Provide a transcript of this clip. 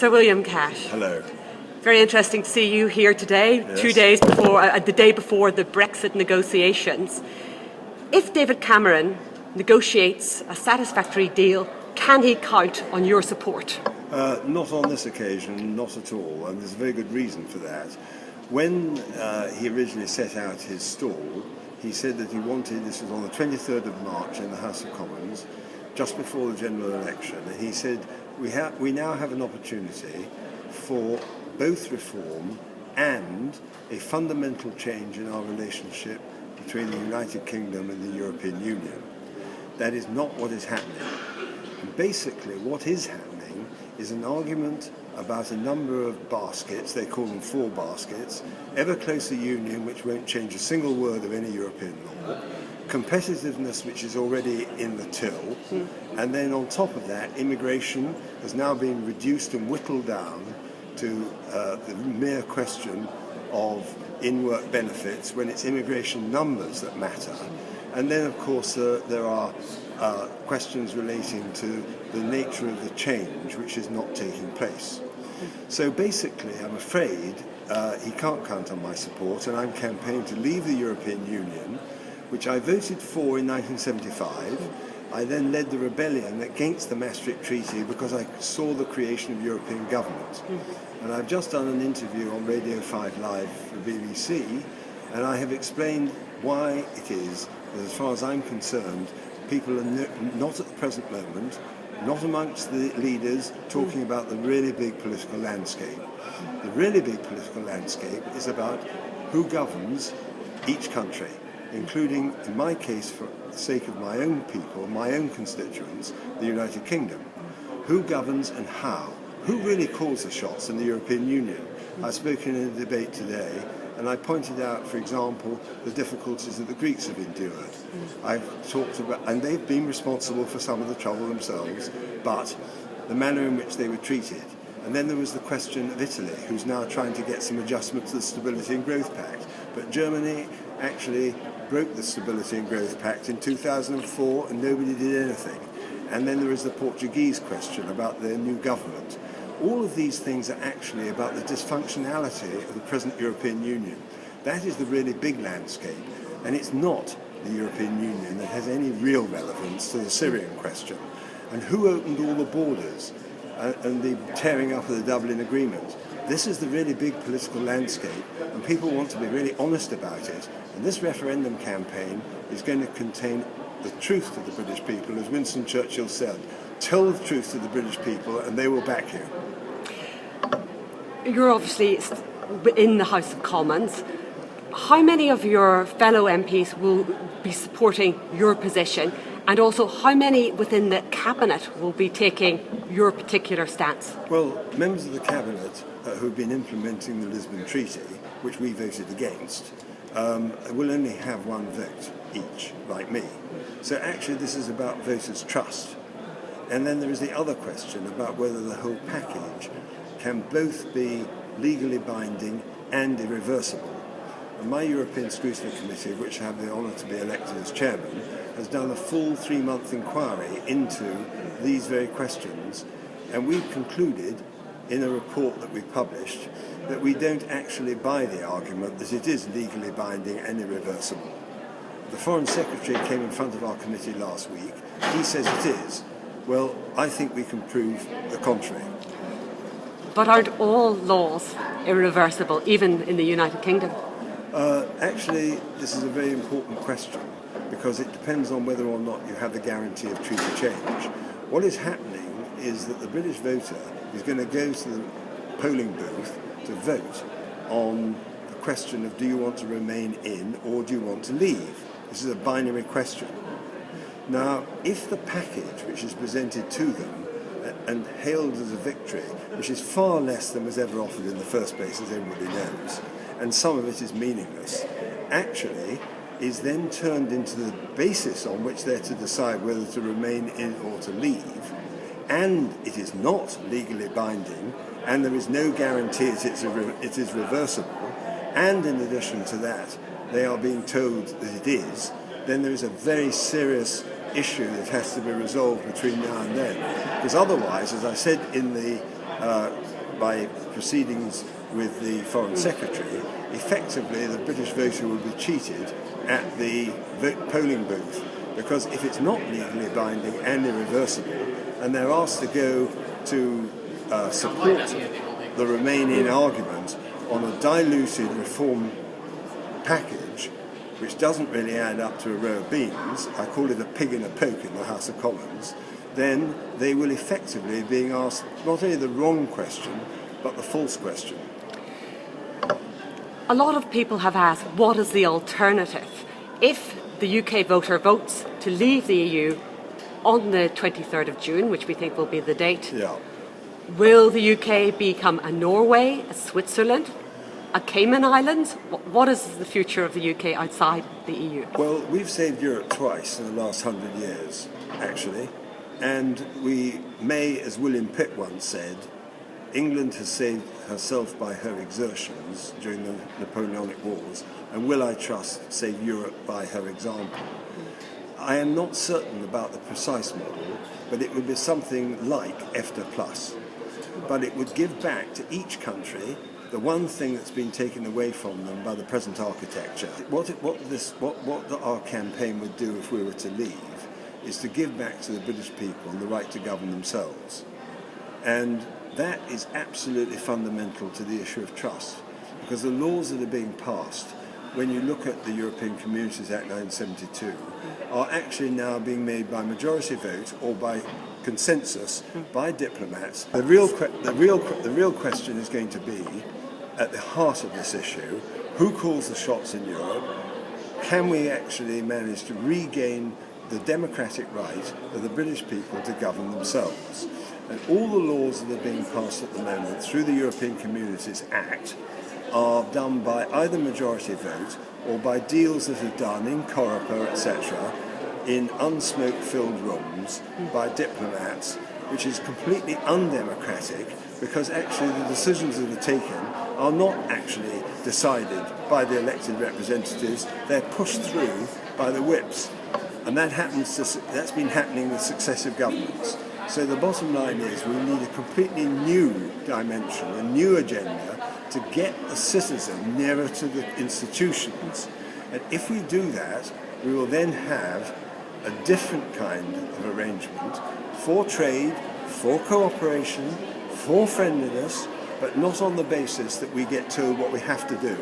Sir William Cash. Hello. Very interesting to see you here today, Yes. 2 days before, the day before the Brexit negotiations. If David Cameron negotiates a satisfactory deal, can he count on your support? Not on this occasion, not at all, and there's a very good reason for that. When he originally set out his stall, he said that he wanted, this was on the 23rd of March in the House of Commons, just before the general election, and he said, we now have an opportunity for both reform and a fundamental change in our relationship between the United Kingdom and the European Union. That is not what is happening. And basically, what is happening is an argument about a number of baskets, they call them 4 baskets, ever closer union which won't change a single word of any European law, competitiveness which is already in the till, and then on top of that, immigration has now been reduced and whittled down to the mere question of in-work benefits when it's immigration numbers that matter. And then, of course, there are questions relating to the nature of the change which is not taking place. So basically, I'm afraid he can't count on my support, and I'm campaigning to leave the European Union, which I voted for in 1975. I then led the rebellion against the Maastricht Treaty because I saw the creation of European government. And I've just done an interview on Radio 5 Live for the BBC, and I have explained why it is that, as far as I'm concerned, people are not at the present moment, not amongst the leaders, talking about the really big political landscape. The really big political landscape is about who governs each country, including, in my case, for the sake of my own people, my own constituents, the United Kingdom. Who governs and how? Who really calls the shots in the European Union? I've spoken in a debate today, and I pointed out, for example, the difficulties that the Greeks have endured. I've talked about, and they've been responsible for some of the trouble themselves, but the manner in which they were treated. And then there was the question of Italy, who's now trying to get some adjustment to the Stability and Growth Pact. But Germany actually broke the Stability and Growth Pact in 2004, and nobody did anything. And then there is the Portuguese question about their new government. All of these things are actually about the dysfunctionality of the present European Union. That is the really big landscape, and it's not the European Union that has any real relevance to the Syrian question. And who opened all the borders and the tearing up of the Dublin Agreement? This is the really big political landscape, and people want to be really honest about it. And this referendum campaign is going to contain the truth to the British people, as Winston Churchill said. Tell the truth to the British people, and they will back you. You're obviously in the House of Commons. How many of your fellow MPs will be supporting your position, and also how many within the Cabinet will be taking your particular stance? Well, members of the Cabinet who have been implementing the Lisbon Treaty, which we voted against, will only have one vote each, like me. So actually this is about voters' trust. And then there is the other question about whether the whole package can both be legally binding and irreversible. And my European Scrutiny Committee, of which I have the honour to be elected as chairman, has done a full 3-month inquiry into these very questions, and we've concluded in a report that we published that we don't actually buy the argument that it is legally binding and irreversible. The Foreign Secretary came in front of our committee last week. He says it is. Well, I think we can prove the contrary. But aren't all laws irreversible, even in the United Kingdom? Actually, this is a very important question because it depends on whether or not you have the guarantee of treaty change. What is happening is that the British voter is going to go to the polling booth to vote on the question of do you want to remain in or do you want to leave? This is a binary question. Now, if the package which is presented to them and hailed as a victory, which is far less than was ever offered in the first place, as everybody knows, and some of it is meaningless, actually is then turned into the basis on which they're to decide whether to remain in or to leave, and it is not legally binding, and there is no guarantee it is reversible, and in addition to that, they are being told that it is, then there is a very serious issue that has to be resolved between now and then. Because otherwise, as I said in the by proceedings with the Foreign Secretary, effectively the British voter will be cheated at the polling booth. Because if it's not legally binding and irreversible, and they're asked to go to support the Remain-in argument on a diluted reform package, which doesn't really add up to a row of beans, I call it a pig in a poke in the House of Commons, then they will effectively be being asked not only the wrong question, but the false question. A lot of people have asked, what is the alternative? If the UK voter votes to leave the EU on the 23rd of June, which we think will be the date, will the UK become a Norway, a Switzerland, a Cayman Islands? What is the future of the UK outside the EU? Well, we've saved Europe twice in the last 100 years, actually. And we may, as William Pitt once said, England has saved herself by her exertions during the Napoleonic Wars, and will, I trust, save Europe by her example. I am not certain about the precise model, but it would be something like EFTA Plus. But it would give back to each country the one thing that's been taken away from them by the present architecture. What our campaign would do if we were to leave is to give back to the British people the right to govern themselves. And that is absolutely fundamental to the issue of trust, because the laws that are being passed, when you look at the European Communities Act 1972, are actually now being made by majority vote or by consensus by diplomats. The real question is going to be, at the heart of this issue, who calls the shots in Europe? Can we actually manage to regain the democratic right of the British people to govern themselves? And all the laws that are being passed at the moment through the European Communities Act are done by either majority vote or by deals that are done in Coreper, etc., in unsmoke-filled rooms by diplomats, which is completely undemocratic, because actually the decisions that are taken are not actually decided by the elected representatives, they're pushed through by the whips. And that's been happening with successive governments. So the bottom line is we need a completely new dimension, a new agenda to get the citizen nearer to the institutions. And if we do that, we will then have a different kind of arrangement for trade, for cooperation, for friendliness, but not on the basis that we get told what we have to do.